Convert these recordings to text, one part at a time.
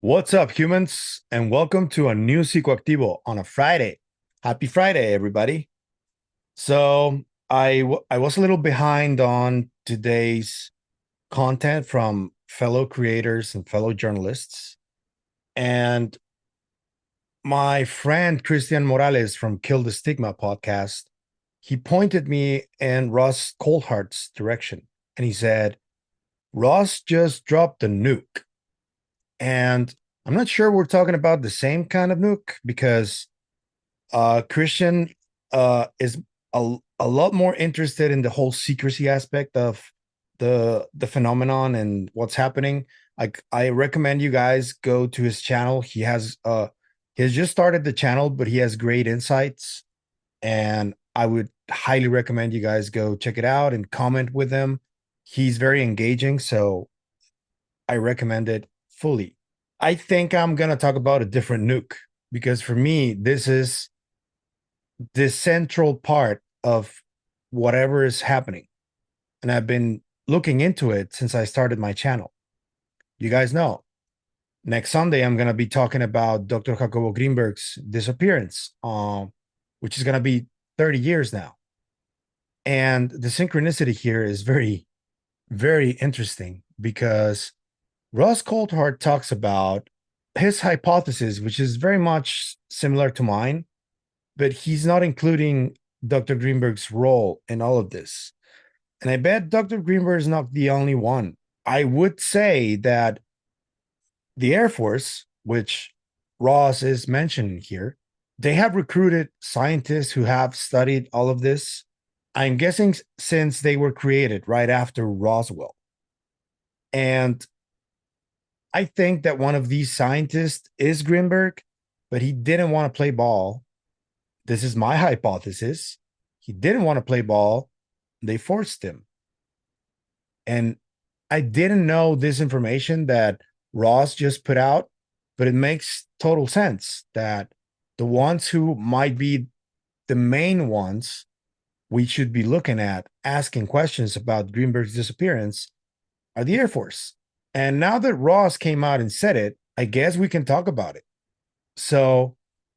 What's up, humans, and welcome to a new Psicoactivo on a Friday. Happy Friday, everybody. So I was a little behind on today's content from fellow creators and fellow journalists. And my friend Christian Morales from Kill the Stigma podcast, he pointed me in Ross Coulthart's direction. And he said, Ross just dropped a nuke. And I'm not sure we're talking about the same kind of nuke because Christian is a lot more interested in the whole secrecy aspect of the phenomenon and what's happening. I recommend you guys go to his channel. He has just started the channel, but he has great insights, and I would highly recommend you guys go check it out and comment with him. He's very engaging, so I recommend it fully. I think I'm gonna talk about a different nuke because for me, this is the central part of whatever is happening. And I've been looking into it since I started my channel. You guys know, next Sunday, I'm going to be talking about Dr. Jacobo Grinberg's disappearance, which is going to be 30 years now. And the synchronicity here is very, very interesting because Ross Coulthart talks about his hypothesis, which is very much similar to mine, but he's not including Dr. Greenberg's role in all of this. And I bet Dr. Greenberg is not the only one. I would say that the Air Force, which Ross is mentioning here, they have recruited scientists who have studied all of this. I'm guessing since they were created right after Roswell. And I think that one of these scientists is Greenberg, but he didn't want to play ball. This is my hypothesis. He didn't want to play ball. They forced him. And I didn't know this information that Ross just put out, but it makes total sense that the ones who might be the main ones we should be looking at asking questions about Greenberg's disappearance are the Air Force. And now that Ross came out and said it, I guess we can talk about it. So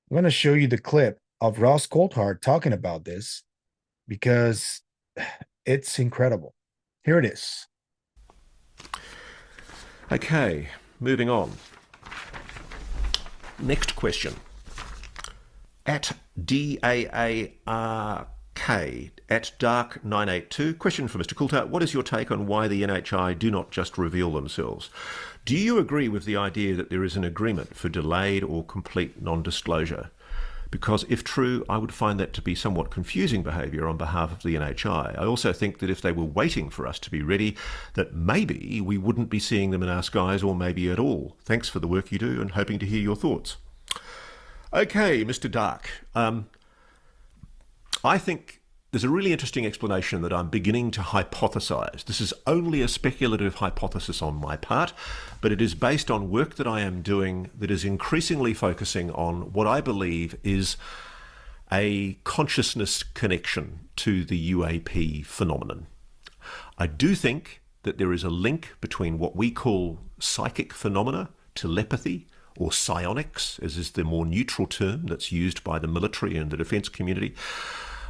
I'm going to show you the clip of Ross Coulthart talking about this because it's incredible. Here it is. Okay, moving on. Next question. At DAARK, at Dark982, question for Mr. Coulthart. What is your take on why the NHI do not just reveal themselves? Do you agree with the idea that there is an agreement for delayed or complete non-disclosure? Because if true, I would find that to be somewhat confusing behaviour on behalf of the NHI. I also think that if they were waiting for us to be ready, that maybe we wouldn't be seeing them in our skies, or maybe at all. Thanks for the work you do and hoping to hear your thoughts. Okay, Mr. Dark. I think there's a really interesting explanation that I'm beginning to hypothesize. This is only a speculative hypothesis on my part, but it is based on work that I am doing that is increasingly focusing on what I believe is a consciousness connection to the UAP phenomenon. I do think that there is a link between what we call psychic phenomena, telepathy, or psionics, as is the more neutral term that's used by the military and the defence community.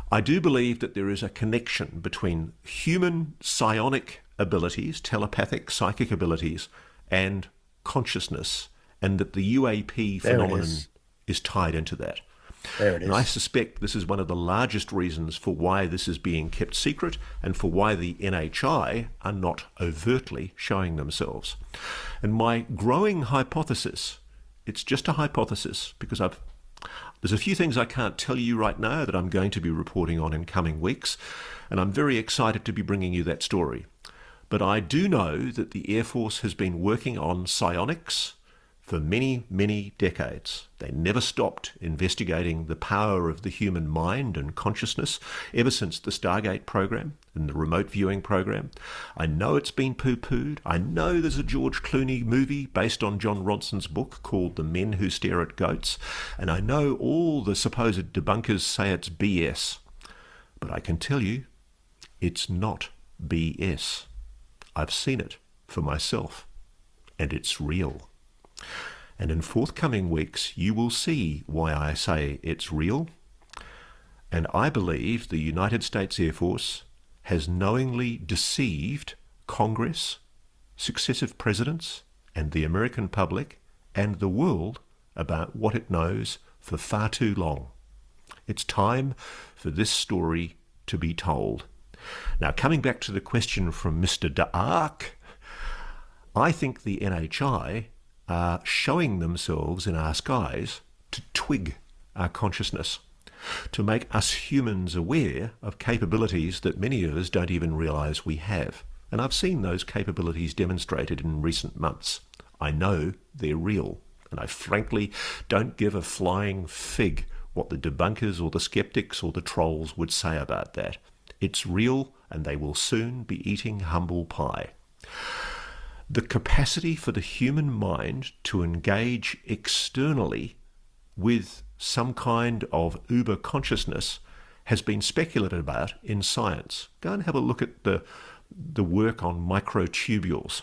I do believe that there is a connection between human psionic abilities, telepathic psychic abilities, and consciousness, and that the UAP phenomenon is tied into that. There it is. And I suspect this is one of the largest reasons for why this is being kept secret and for why the NHI are not overtly showing themselves. And my growing hypothesis, it's just a hypothesis because there's a few things I can't tell you right now that I'm going to be reporting on in coming weeks, and I'm very excited to be bringing you that story. But I do know that the Air Force has been working on psionics for many, many decades. They never stopped investigating the power of the human mind and consciousness ever since the Stargate program and the remote viewing program. I know it's been poo-pooed. I know there's a George Clooney movie based on John Ronson's book called The Men Who Stare at Goats. And I know all the supposed debunkers say it's BS. But I can tell you, it's not BS. I've seen it for myself, and it's real. And in forthcoming weeks, you will see why I say it's real. And I believe the United States Air Force has knowingly deceived Congress, successive presidents, and the American public and the world about what it knows for far too long. It's time for this story to be told. Now, coming back to the question from Mr. D'Arc, I think the NHI are showing themselves in our skies to twig our consciousness, to make us humans aware of capabilities that many of us don't even realise we have. And I've seen those capabilities demonstrated in recent months. I know they're real, and I frankly don't give a flying fig what the debunkers or the skeptics or the trolls would say about that. It's real, and they will soon be eating humble pie. The capacity for the human mind to engage externally with some kind of uber consciousness has been speculated about in science. Go and have a look at the work on microtubules.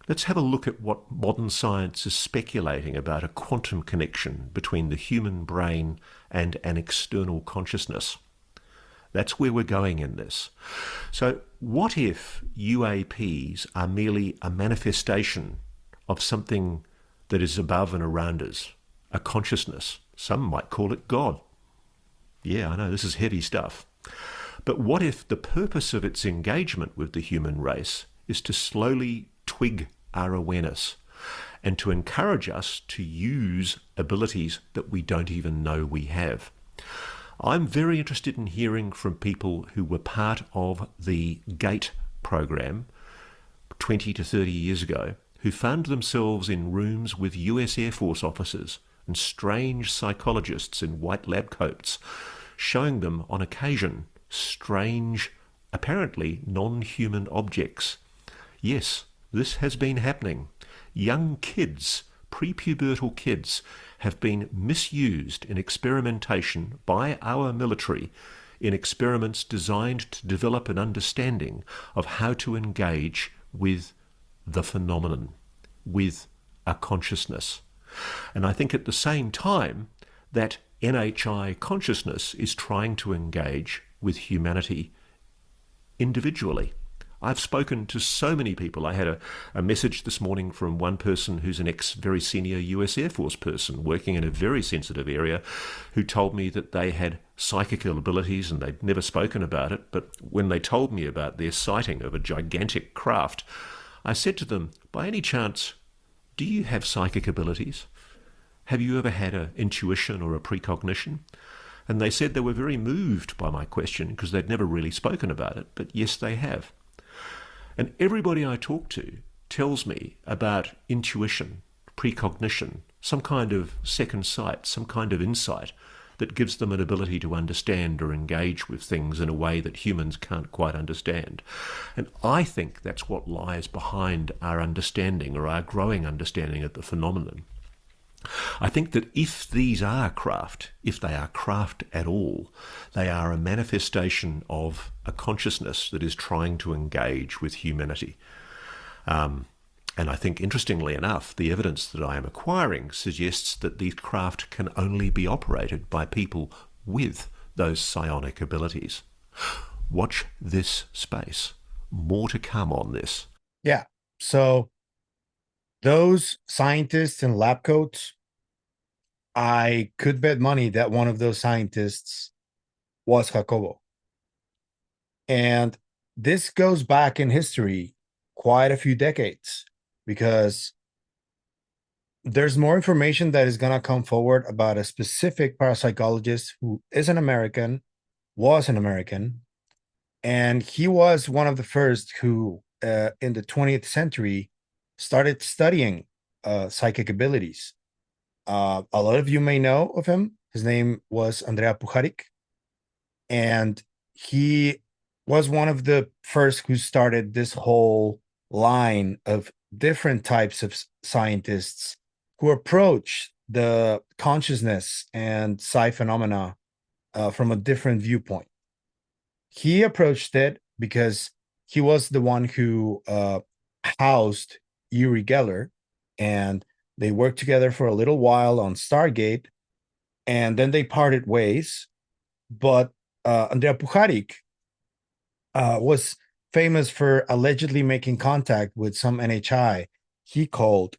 Let's have a look at what modern science is speculating about a quantum connection between the human brain and an external consciousness. That's where we're going in this. So what if UAPs are merely a manifestation of something that is above and around us, a consciousness? Some might call it God. Yeah, I know, this is heavy stuff. But what if the purpose of its engagement with the human race is to slowly twig our awareness and to encourage us to use abilities that we don't even know we have? I'm very interested in hearing from people who were part of the GATE program 20 to 30 years ago, who found themselves in rooms with US Air Force officers and strange psychologists in white lab coats, showing them on occasion strange, apparently non-human objects. Yes, this has been happening. Young kids, prepubertal kids, have been misused in experimentation by our military in experiments designed to develop an understanding of how to engage with the phenomenon, with a consciousness. And I think at the same time that NHI consciousness is trying to engage with humanity individually. I've spoken to so many people. I had a message this morning from one person who's an very senior US Air Force person working in a very sensitive area, who told me that they had psychical abilities and they'd never spoken about it. But when they told me about their sighting of a gigantic craft, I said to them, by any chance, do you have psychic abilities? Have you ever had an intuition or a precognition? And they said they were very moved by my question because they'd never really spoken about it, but yes, they have. And everybody I talk to tells me about intuition, precognition, some kind of second sight, some kind of insight that gives them an ability to understand or engage with things in a way that humans can't quite understand. And I think that's what lies behind our understanding, or our growing understanding of the phenomenon. I think that if these are craft, if they are craft at all, they are a manifestation of a consciousness that is trying to engage with humanity. And I think, interestingly enough, the evidence that I am acquiring suggests that these craft can only be operated by people with those psionic abilities. Watch this space. More to come on this. Yeah. So those scientists in lab coats, I could bet money that one of those scientists was Jacobo. And this goes back in history quite a few decades, because there's more information that is going to come forward about a specific parapsychologist who is an American, was an American, and he was one of the first who, in the 20th century, started studying psychic abilities. A lot of you may know of him. His name was Puharich, and he was one of the first who started this whole line of different types of scientists who approach the consciousness and psi phenomena from a different viewpoint. He approached it because he was the one who housed Uri Geller, and They worked together for a little while on Stargate, and then they parted ways. But Andrija Puharich was famous for allegedly making contact with some NHI he called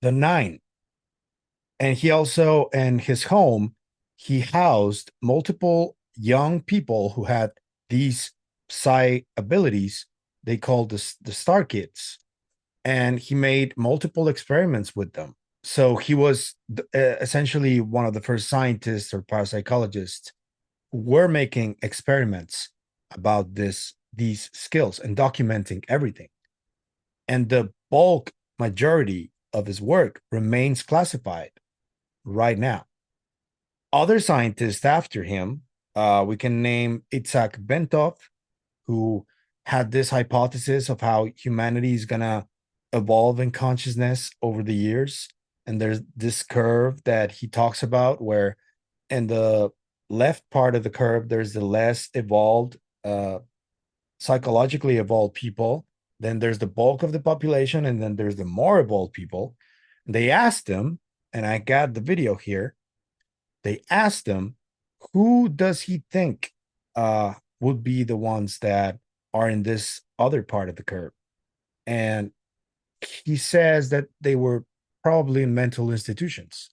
the Nine. And he also, in his home, he housed multiple young people who had these psi abilities. They called the Star Kids. And he made multiple experiments with them. So he was essentially one of the first scientists or parapsychologists who were making experiments about these skills and documenting everything. And the bulk majority of his work remains classified right now. Other scientists after him, we can name Itzhak Bentov, who had this hypothesis of how humanity is gonna evolve in consciousness over the years. And there's this curve that he talks about where in the left part of the curve, there's the less evolved, psychologically evolved people. Then there's the bulk of the population, and then there's the more evolved people. They asked him, and I got the video here. They asked him, who does he think would be the ones that are in this other part of the curve? And he says that they were probably in mental institutions.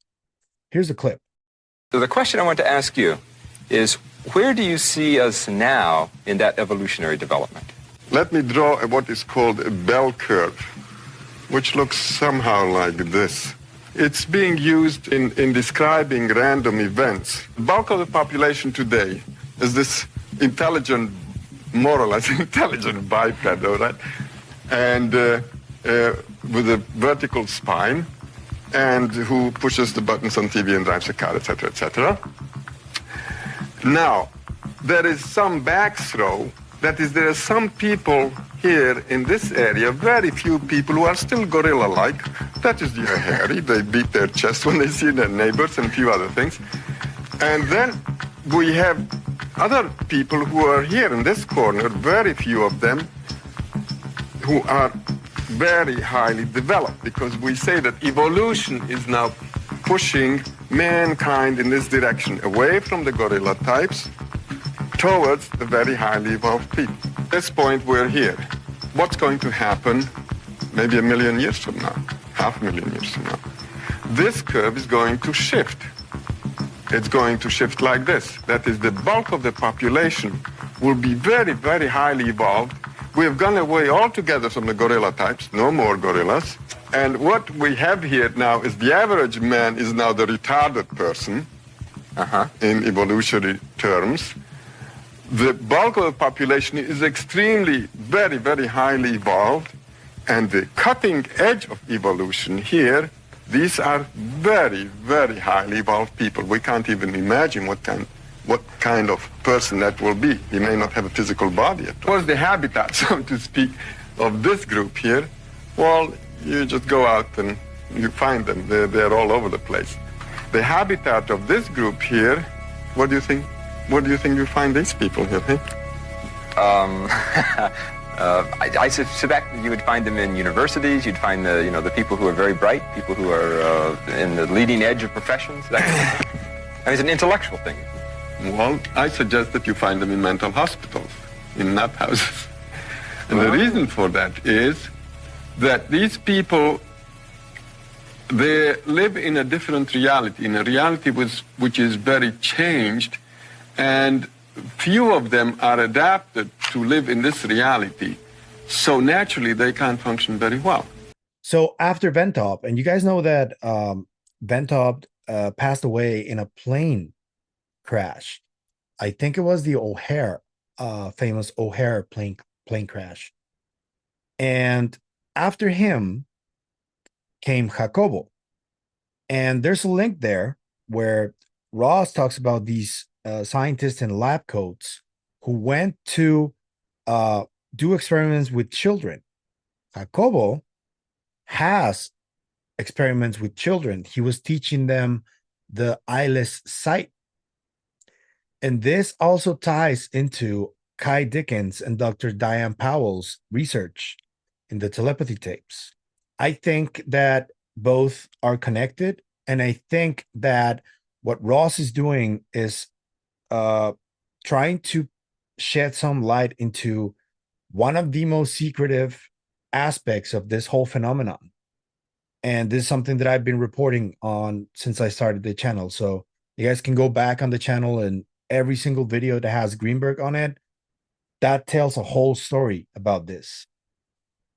Here's a clip. So the question I want to ask you is, where do you see us now in that evolutionary development? Let me draw what is called a bell curve, which looks somehow like this. It's being used in describing random events. The bulk of the population today is this intelligent, more or less intelligent biped, all right? And with a vertical spine, and who pushes the buttons on TV and drives a car, etc., etc. Now, there is some backthrow. That is, there are some people here in this area, very few people who are still gorilla-like. That is, they're hairy. They beat their chest when they see their neighbors and a few other things. And then we have other people who are here in this corner, very few of them, who are very highly developed, because we say that evolution is now pushing mankind in this direction, away from the gorilla types towards the very highly evolved people. At this point, we're here. What's going to happen maybe 1 million years from now, 500,000 years from now? This curve is going to shift. It's going to shift like this. That is, the bulk of the population will be very, very highly evolved. We have gone away altogether from the gorilla types, no more gorillas. And what we have here now is the average man is now the retarded person in evolutionary terms. The bulk of the population is extremely, very, very highly evolved. And the cutting edge of evolution here, these are very, very highly evolved people. We can't even imagine what kind of person that will be. He may not have a physical body at all. What's the habitat, so to speak, of this group here? Well, you just go out and you find them. They're all over the place. The habitat of this group here, what do you think? Where do you think you find these people here? Hey? I suspect you would find them in universities. You'd find the people who are very bright, people who are in the leading edge of professions. That kind of thing. I mean, it's an intellectual thing. Well, I suggest that you find them in mental hospitals, in nut houses. And the reason for that is that these people, they live in a different reality, in a reality which is very changed, and few of them are adapted to live in this reality. So naturally, they can't function very well. So after Bentov, and you guys know that Bentov passed away in a plane crash. I think it was the O'Hare, famous O'Hare plane crash. And after him came Jacobo. And there's a link there where Ross talks about these scientists in lab coats who went to do experiments with children. Jacobo has experiments with children. He was teaching them the eyeless sight. And this also ties into Kai Dickens and Dr. Diane Powell's research in the telepathy tapes. I think that both are connected. And I think that what Ross is doing is trying to shed some light into one of the most secretive aspects of this whole phenomenon. And this is something that I've been reporting on since I started the channel. So you guys can go back on the channel, and every single video that has Greenberg on it, that tells a whole story about this.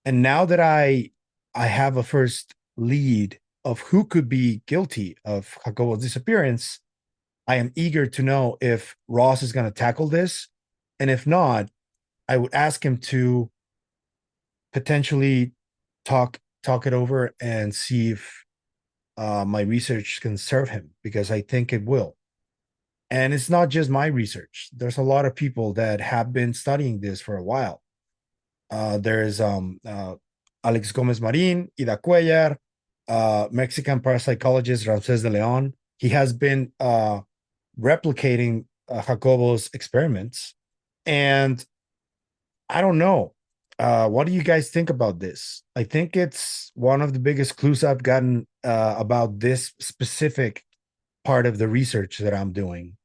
And now that I have a first lead of who could be guilty of Jacobo's disappearance, I am eager to know if Ross is going to tackle this. And if not, I would ask him to potentially talk it over and see if my research can serve him, because I think it will. And it's not just my research. There's a lot of people that have been studying this for a while. There's Alex Gomez Marin, Ida Cuellar, Mexican parapsychologist Ramses de Leon. He has been replicating Jacobo's experiments. And I don't know. What do you guys think about this? I think it's one of the biggest clues I've gotten about this specific part of the research that I'm doing.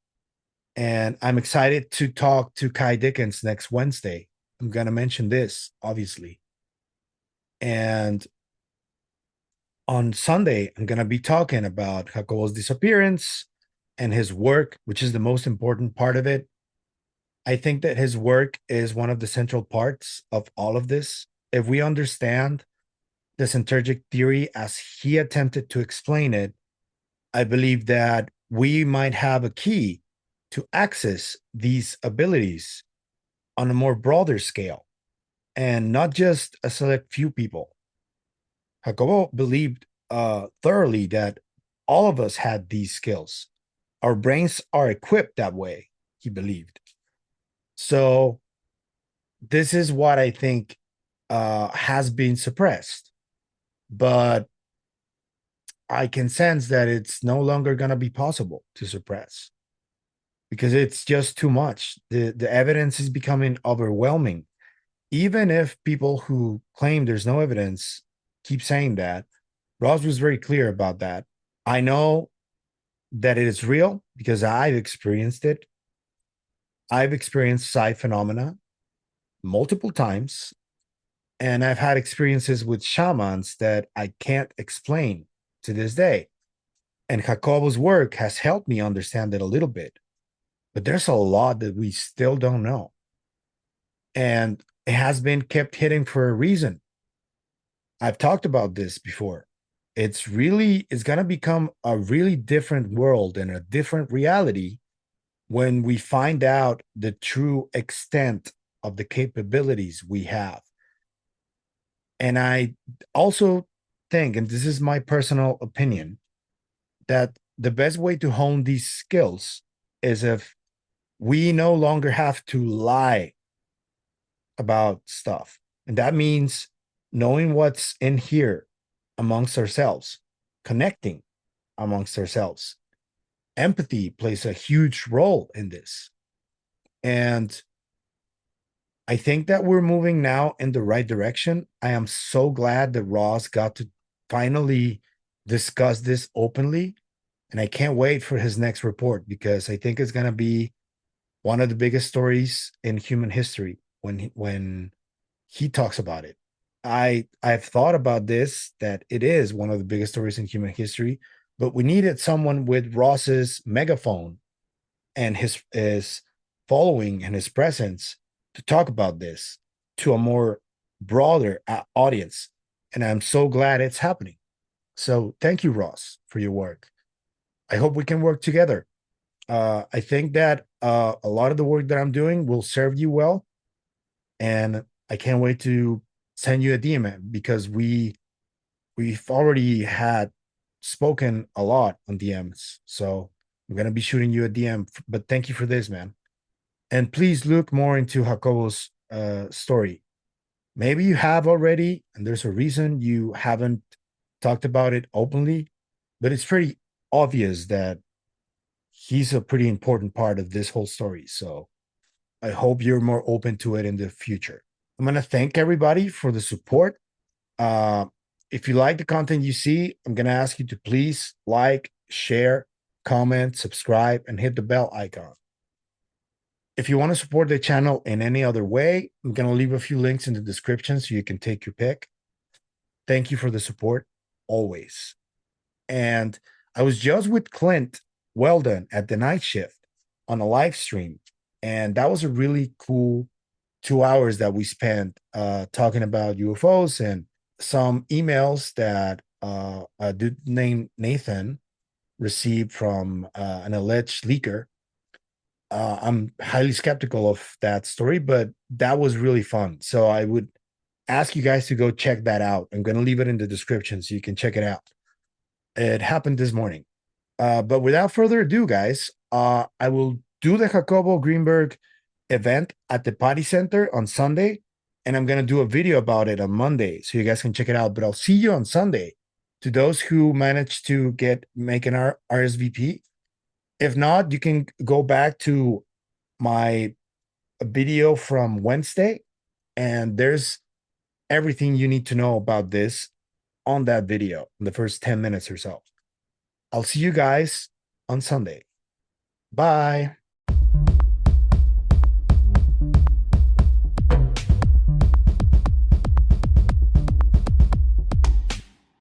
And I'm excited to talk to Kai Dickens next Wednesday. I'm going to mention this, obviously. And on Sunday, I'm going to be talking about Jacobo's disappearance and his work, which is the most important part of it. I think that his work is one of the central parts of all of this. If we understand the synthetic theory as he attempted to explain it, I believe that we might have a key to access these abilities on a more broader scale, and not just a select few people. Jacobo believed thoroughly that all of us had these skills. Our brains are equipped that way, he believed. So this is what I think has been suppressed. But I can sense that it's no longer going to be possible to suppress, because it's just too much. The evidence is becoming overwhelming. Even if people who claim there's no evidence keep saying that, Ross was very clear about that. I know that it is real because I've experienced it. I've experienced psi phenomena multiple times, and I've had experiences with shamans that I can't explain to this day. And Jacobo's work has helped me understand it a little bit. But there's a lot that we still don't know. And it has been kept hidden for a reason. I've talked about this before. It's going to become a really different world and a different reality when we find out the true extent of the capabilities we have. And I also think, and this is my personal opinion, that the best way to hone these skills is if we no longer have to lie about stuff. And that means knowing what's in here amongst ourselves, connecting amongst ourselves. Empathy plays a huge role in this. And I think that we're moving now in the right direction. I am so glad that Ross got to finally discuss this openly. And I can't wait for his next report, because I think it's going to be one of the biggest stories in human history when he talks about it. I've thought about this, that it is one of the biggest stories in human history, but we needed someone with Ross's megaphone and his following and his presence to talk about this to a more broader audience. And I'm so glad it's happening. So thank you, Ross, for your work. I hope we can work together. I think that a lot of the work that I'm doing will serve you well. And I can't wait to send you a DM, because we've already had spoken a lot on DMs. So I'm going to be shooting you a DM, but thank you for this, man. And please look more into Jacobo's story. Maybe you have already, and there's a reason you haven't talked about it openly, but it's pretty obvious that he's a pretty important part of this whole story. So I hope you're more open to it in the future. I'm going to thank everybody for the support. if you like the content you see, I'm going to ask you to please like, share, comment, subscribe, and hit the bell icon. If you want to support the channel in any other way, I'm going to leave a few links in the description so you can take your pick. Thank you for the support, always. And I was just with Clint Weldon at the night shift on a live stream. And that was a really cool 2 hours that we spent talking about UFOs and some emails that a dude named Nathan received from an alleged leaker. I'm highly skeptical of that story, but that was really fun. So I would ask you guys to go check that out. I'm going to leave it in the description so you can check it out. It happened this morning. But without further ado, guys, I will do the Jacobo Grinberg event at the Potty Center on Sunday, and I'm going to do a video about it on Monday so you guys can check it out. But I'll see you on Sunday. To those who managed to make an RSVP, if not, you can go back to my video from Wednesday, and there's everything you need to know about this on that video in the first 10 minutes or so. I'll see you guys on Sunday. Bye.